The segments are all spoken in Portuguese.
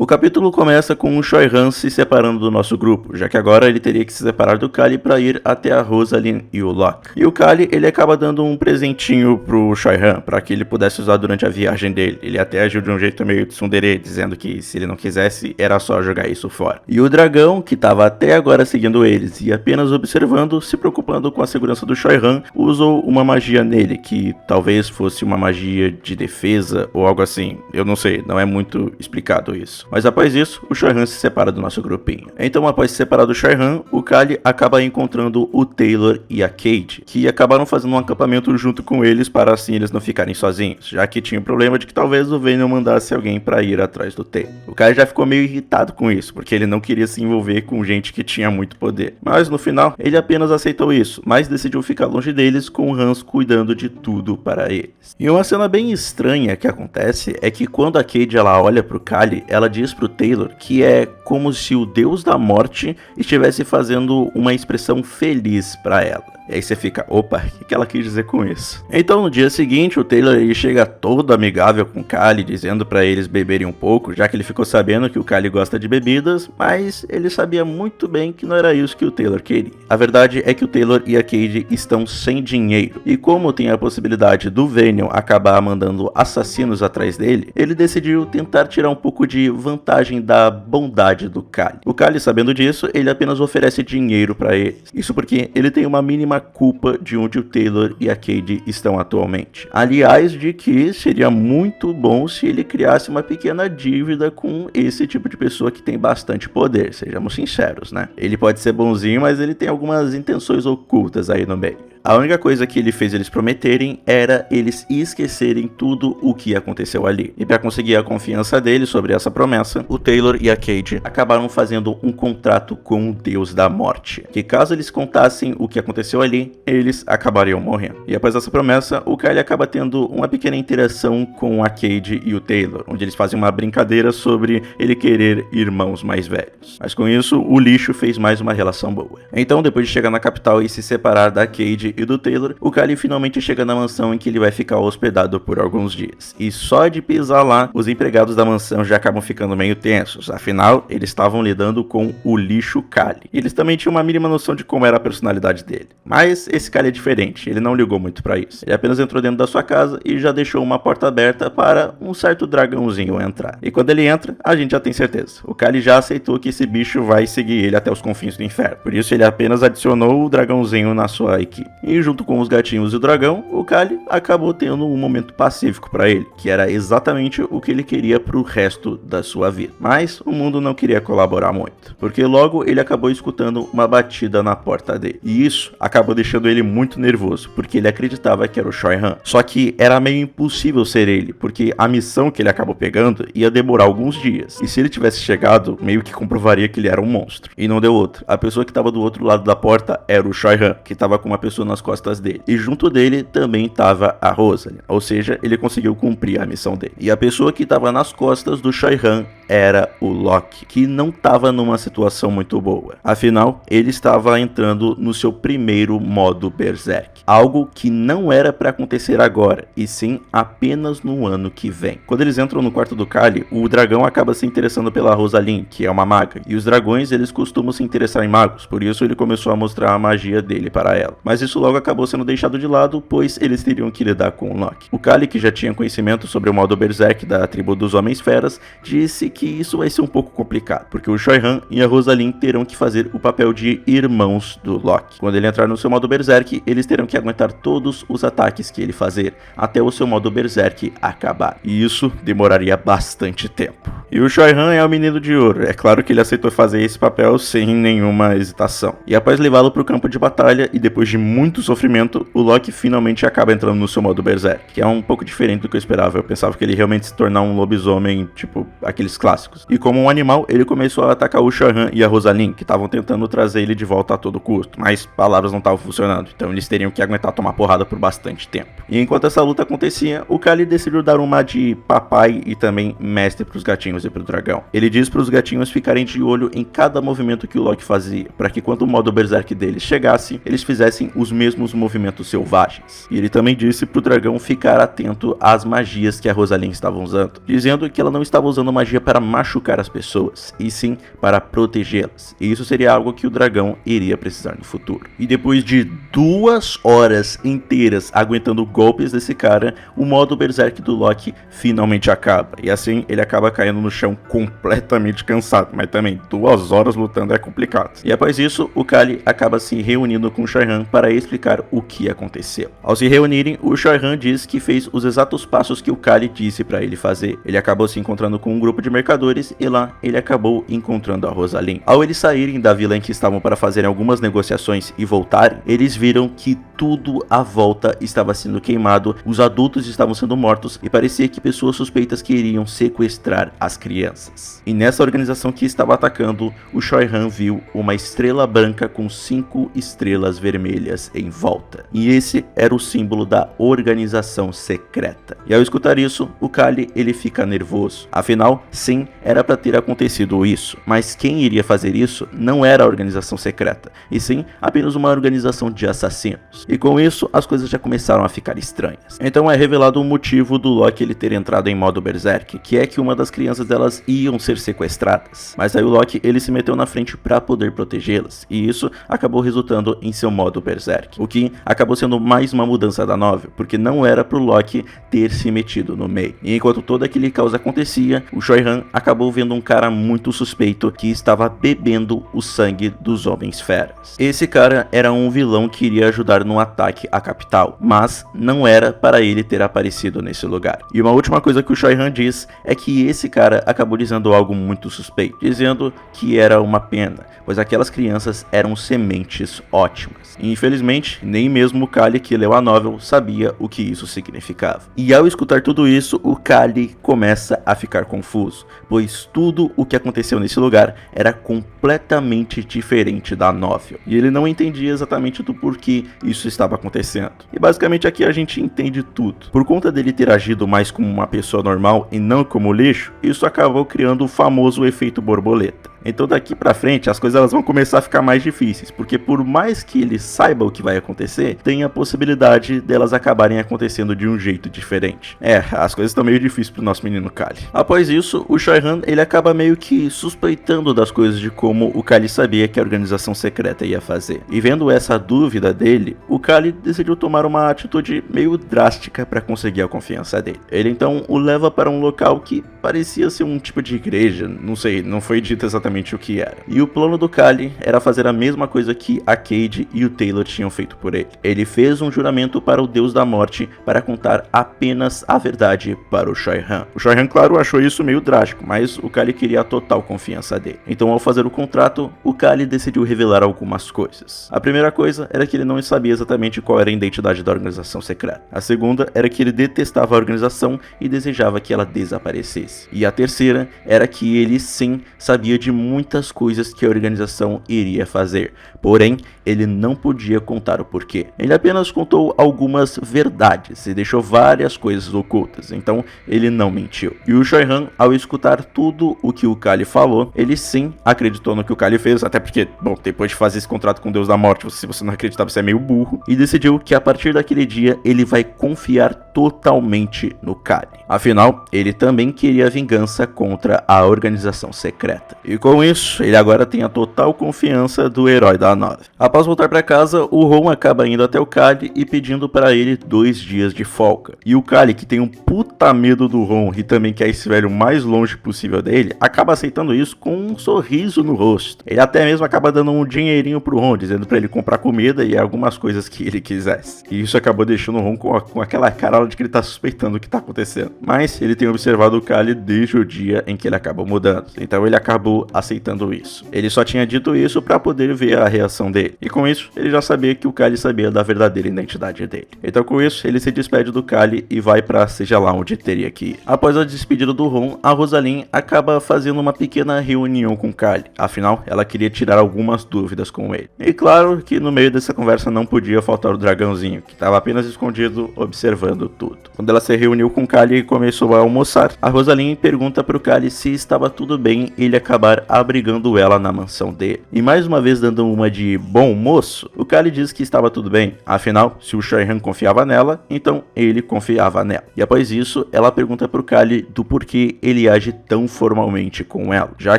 O capítulo começa com o Shoihan se separando do nosso grupo, já que agora ele teria que se separar do Kali para ir até a Rosaline e o Locke. E o Kali, ele acaba dando um presentinho pro Shoihan, para que ele pudesse usar durante a viagem dele. Ele até agiu de um jeito meio tsundere, dizendo que se ele não quisesse, era só jogar isso fora. E o dragão, que estava até agora seguindo eles e apenas observando, se preocupando com a segurança do Shoihan, usou uma magia nele, que talvez fosse uma magia de defesa ou algo assim. Eu não sei, não é muito explicado isso. Mas após isso, o Shoihan se separa do nosso grupinho. Então, após se separar do Shoihan, o Kali acaba encontrando o Taylor e a Cade, que acabaram fazendo um acampamento junto com eles para assim eles não ficarem sozinhos, já que tinha o problema de que talvez o Venom mandasse alguém para ir atrás do Taylor. O Kali já ficou meio irritado com isso, porque ele não queria se envolver com gente que tinha muito poder. Mas no final, ele apenas aceitou isso, mas decidiu ficar longe deles com o Hans cuidando de tudo para eles. E uma cena bem estranha que acontece é que quando a Cade ela olha pro Kali, ela diz pro Taylor que é como se o deus da morte estivesse fazendo uma expressão feliz para ela. E aí você fica, opa, o que ela quis dizer com isso? Então no dia seguinte o Taylor ele chega todo amigável com o Kali, dizendo para eles beberem um pouco, já que ele ficou sabendo que o Kali gosta de bebidas, mas ele sabia muito bem que não era isso que o Taylor queria. A verdade é que o Taylor e a Cade estão sem dinheiro, e como tem a possibilidade do Venom acabar mandando assassinos atrás dele, ele decidiu tentar tirar um pouco de vantagem da bondade do Kali. O Kali, sabendo disso, ele apenas oferece dinheiro para eles. Isso porque ele tem uma mínima culpa de onde o Taylor e a Cade estão atualmente. Aliás, de que seria muito bom se ele criasse uma pequena dívida com esse tipo de pessoa que tem bastante poder, sejamos sinceros, né? Ele pode ser bonzinho, mas ele tem algumas intenções ocultas aí no meio. A única coisa que ele fez eles prometerem era eles esquecerem tudo o que aconteceu ali. E para conseguir a confiança deles sobre essa promessa, o Taylor e a Cade acabaram fazendo um contrato com o Deus da Morte, que caso eles contassem o que aconteceu ali, eles acabariam morrendo. E após essa promessa, o Kali acaba tendo uma pequena interação com a Cade e o Taylor, onde eles fazem uma brincadeira sobre ele querer irmãos mais velhos. Mas com isso, o lixo fez mais uma relação boa. Então, depois de chegar na capital e se separar da Cade e do Taylor, o Kali finalmente chega na mansão em que ele vai ficar hospedado por alguns dias. E só de pisar lá, os empregados da mansão já acabam ficando meio tensos, afinal, eles estavam lidando com o lixo Kali. E eles também tinham uma mínima noção de como era a personalidade dele. Mas esse Kali é diferente, ele não ligou muito pra isso. Ele apenas entrou dentro da sua casa e já deixou uma porta aberta para um certo dragãozinho entrar. E quando ele entra, a gente já tem certeza. O Kali já aceitou que esse bicho vai seguir ele até os confins do inferno. Por isso ele apenas adicionou o dragãozinho na sua equipe. E junto com os gatinhos e o dragão, o Kali acabou tendo um momento pacífico para ele, que era exatamente o que ele queria pro resto da sua vida. Mas o mundo não queria colaborar muito, porque logo ele acabou escutando uma batida na porta dele. E isso acabou deixando ele muito nervoso, porque ele acreditava que era o Shoihan. Só que era meio impossível ser ele, porque a missão que ele acabou pegando ia demorar alguns dias. E se ele tivesse chegado, meio que comprovaria que ele era um monstro. E não deu outro. A pessoa que estava do outro lado da porta era o Shoihan, que estava com uma pessoa nas costas dele. E junto dele também estava a Rosaline. Ou seja, ele conseguiu cumprir a missão dele. E a pessoa que estava nas costas do Shoihan era o Locke, que não estava numa situação muito boa. Afinal, ele estava entrando no seu primeiro modo Berserk. Algo que não era para acontecer agora, e sim apenas no ano que vem. Quando eles entram no quarto do Kali, o dragão acaba se interessando pela Rosaline, que é uma maga. E os dragões, eles costumam se interessar em magos, por isso ele começou a mostrar a magia dele para ela. Mas isso logo acabou sendo deixado de lado, pois eles teriam que lidar com o Locke. O Kali, que já tinha conhecimento sobre o modo Berserk da tribo dos Homens Feras, disse que isso vai ser um pouco complicado, porque o Shoihan e a Rosaline terão que fazer o papel de irmãos do Locke. Quando ele entrar no seu modo Berserk, eles terão que aguentar todos os ataques que ele fazer, até o seu modo Berserk acabar. E isso demoraria bastante tempo. E o Shoihan é o menino de ouro, é claro que ele aceitou fazer esse papel sem nenhuma hesitação. E após levá-lo para o campo de batalha, e depois de muito sofrimento, o Locke finalmente acaba entrando no seu modo Berserk, que é um pouco diferente do que eu esperava. Eu pensava que ele realmente se tornar um lobisomem, tipo aqueles clássicos. E como um animal, ele começou a atacar o Shoihan e a Rosaline, que estavam tentando trazer ele de volta a todo custo, mas palavras não estavam funcionando, então eles teriam que aguentar tomar porrada por bastante tempo. E enquanto essa luta acontecia, o Kali decidiu dar uma de papai e também mestre pros gatinhos e pro dragão. Ele diz pros gatinhos ficarem de olho em cada movimento que o Locke fazia, para que quando o modo Berserk deles chegasse, eles fizessem os mesmos movimentos selvagens. E ele também disse pro dragão ficar atento às magias que a Rosalyn estava usando, dizendo que ela não estava usando magia para machucar as pessoas, e sim para protegê-las. E isso seria algo que o dragão iria precisar no futuro. E depois de 2 horas inteiras aguentando golpes desse cara, o modo Berserk do Loki finalmente acaba. E assim ele acaba caindo no chão completamente cansado, mas também 2 horas lutando é complicado. E após isso, o Kali acaba se reunindo com o Shoi-Han para explicar o que aconteceu. Ao se reunirem, o Shoi-Han diz que fez os exatos passos que o Kali disse para ele fazer. Ele acabou se encontrando com um grupo de mercadores e lá ele acabou encontrando a Rosalyn. Ao eles saírem da vila em que estavam para fazerem algumas negociações e voltarem, eles viram que tudo à volta estava sendo queimado, os adultos estavam sendo mortos e parecia que pessoas suspeitas queriam sequestrar as crianças. E nessa organização que estava atacando, o Shoi-Han viu uma estrela branca com 5 estrelas vermelhas em volta. E esse era o símbolo da organização secreta. E ao escutar isso, o Kali ele fica nervoso. Afinal, sim, era para ter acontecido isso. Mas quem iria fazer isso não era a organização secreta, e sim apenas uma organização de assassinos. E com isso, as coisas já começaram a ficar estranhas. Então é revelado o motivo do Loki ele ter entrado em modo Berserk, que é que uma das crianças delas iam ser sequestradas. Mas aí o Loki ele se meteu na frente para poder protegê-las, e isso acabou resultando em seu modo Berserk, o que acabou sendo mais uma mudança da novel, porque não era pro Loki ter se metido no meio. E enquanto todo aquele caos acontecia, o Shoi-Han acabou vendo um cara muito suspeito que estava bebendo o sangue dos Homens-Feras. Esse cara era um vilão que iria ajudar no ataque à capital, mas não era para ele ter aparecido nesse lugar. E uma última coisa que o Shoi-Han diz é que esse cara acabou dizendo algo muito suspeito, dizendo que era uma pena, pois aquelas crianças eram sementes ótimas. E infelizmente, nem mesmo o Kali que leu a novel sabia o que isso significava. E ao escutar tudo isso, o Kali começa a ficar confuso, pois tudo o que aconteceu nesse lugar era completamente diferente da novel. E ele não entendia exatamente do porquê isso estava acontecendo. E basicamente aqui a gente entende tudo. Por conta dele ter agido mais como uma pessoa normal e não como lixo, isso acabou criando o famoso efeito borboleta. Então daqui pra frente as coisas elas vão começar a ficar mais difíceis, porque por mais que ele saiba o que vai acontecer, tem a possibilidade delas acabarem acontecendo de um jeito diferente. As coisas estão meio difíceis pro nosso menino Kali. Após isso, o Shoi-Han ele acaba meio que suspeitando das coisas de como o Kali sabia que a organização secreta ia fazer. E vendo essa dúvida dele, o Kali decidiu tomar uma atitude meio drástica para conseguir a confiança dele. Ele então o leva para um local que parecia ser um tipo de igreja, não sei, não foi dito exatamente o que era. E o plano do Kali era fazer a mesma coisa que a Cade e o Taylor tinham feito por ele. Ele fez um juramento para o Deus da Morte para contar apenas a verdade para o Shoi-Han. O Shoi-Han, claro, achou isso meio drástico, mas o Kali queria a total confiança dele. Então, ao fazer o contrato, o Kali decidiu revelar algumas coisas. A primeira coisa era que ele não sabia exatamente qual era a identidade da organização secreta. A segunda era que ele detestava a organização e desejava que ela desaparecesse. E a terceira era que ele sim sabia de muitas coisas que a organização iria fazer, porém ele não podia contar o porquê. Ele apenas contou algumas verdades e deixou várias coisas ocultas, então ele não mentiu. E o Shoi-Han, ao escutar tudo o que o Kali falou, ele sim acreditou no que o Kali fez, até porque, bom, depois de fazer esse contrato com o Deus da Morte, se você não acreditar, você é meio burro, e decidiu que a partir daquele dia ele vai confiar totalmente no Kali. Afinal, ele também queria vingança contra a organização secreta. E com isso, ele agora tem a total confiança do herói da novel. Após voltar para casa, o Ron acaba indo até o Kali e pedindo para ele 2 dias de folga. E o Kali, que tem um puta medo do Ron e também quer esse velho o mais longe possível dele, acaba aceitando isso com um sorriso no rosto. Ele até mesmo acaba dando um dinheirinho pro Ron, dizendo para ele comprar comida e algumas coisas que ele quisesse. E isso acabou deixando o Ron com aquela cara de que ele tá suspeitando o que tá acontecendo. Mas ele tem observado o Kali desde o dia em que ele acabou mudando. Então ele acabou aceitando isso. Ele só tinha dito isso para poder ver a reação dele. E com isso, ele já sabia que o Kali sabia da verdadeira identidade dele. Então com isso, ele se despede do Kali e vai para seja lá onde teria que ir. Após a despedida do Ron, a Rosalyn acaba fazendo uma pequena reunião com o Kali. Afinal, ela queria tirar algumas dúvidas com ele. E claro que no meio dessa conversa não podia faltar o dragãozinho, que estava apenas escondido observando tudo. Quando ela se reuniu com o Kali e começou a almoçar, a Rosalyn pergunta pro Kali se estava tudo bem ele acabar abrigando ela na mansão dele. E mais uma vez dando uma de bom moço, o Kali diz que estava tudo bem, afinal, se o Shoihan confiava nela, então ele confiava nela. E após isso, ela pergunta pro Kali do porquê ele age tão formalmente com ela, já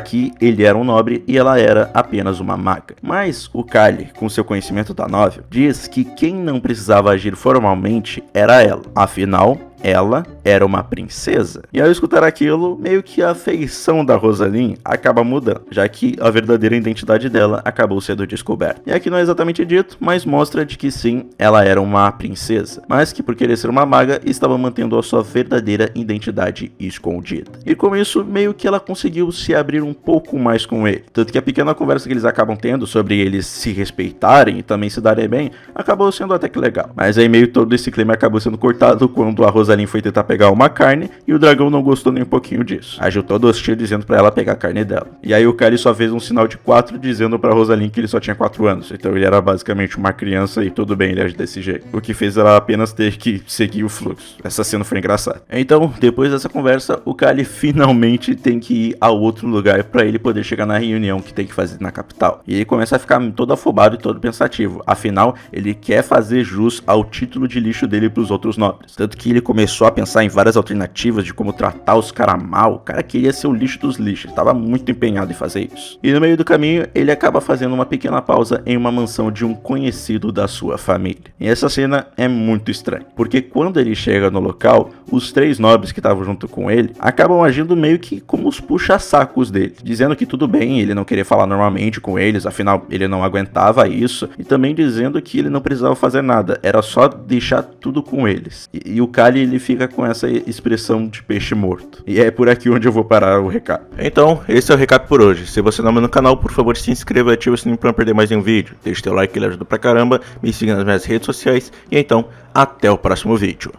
que ele era um nobre e ela era apenas uma maga. Mas o Kali, com seu conhecimento da novel, diz que quem não precisava agir formalmente era ela, afinal, ela era uma princesa. E ao escutar aquilo, meio que a feição da Rosaline acaba mudando, já que a verdadeira identidade dela acabou sendo descoberta. E aqui não é exatamente dito, mas mostra de que sim, ela era uma princesa, mas que por querer ser uma maga, estava mantendo a sua verdadeira identidade escondida. E com isso, meio que ela conseguiu se abrir um pouco mais com ele. Tanto que a pequena conversa que eles acabam tendo sobre eles se respeitarem e também se darem bem, acabou sendo até que legal. Mas aí meio todo esse clima acabou sendo cortado quando a Rosaline foi tentar pegar uma carne e o dragão não gostou nem um pouquinho disso. Agiu todo hostil dizendo pra ela pegar a carne dela. E aí o Kali só fez um sinal de 4 dizendo pra Rosaline que ele só tinha 4 anos. Então ele era basicamente uma criança e tudo bem ele agir desse jeito. O que fez ela apenas ter que seguir o fluxo. Essa cena foi engraçada. Então, depois dessa conversa, o Kali finalmente tem que ir a outro lugar pra ele poder chegar na reunião que tem que fazer na capital. E ele começa a ficar todo afobado e todo pensativo. Afinal, ele quer fazer jus ao título de lixo dele pros outros nobres. Tanto que ele começou a pensar em várias alternativas de como tratar os caras mal. O cara queria ser o lixo dos lixos, estava muito empenhado em fazer isso. E no meio do caminho, ele acaba fazendo uma pequena pausa em uma mansão de um conhecido da sua família. E essa cena é muito estranha, porque quando ele chega no local, os 3 nobres que estavam junto com ele acabam agindo meio que como os puxa-sacos dele, dizendo que tudo bem, ele não queria falar normalmente com eles, afinal ele não aguentava isso, e também dizendo que ele não precisava fazer nada, era só deixar tudo com eles. E o Kali, ele fica com essa expressão de peixe morto. E é por aqui onde eu vou parar o recap. Então, esse é o recap por hoje. Se você não é no canal, por favor se inscreva e ative o sininho pra não perder mais nenhum vídeo. Deixe teu like, ele ajuda pra caramba, me siga nas minhas redes sociais, e então, até o próximo vídeo.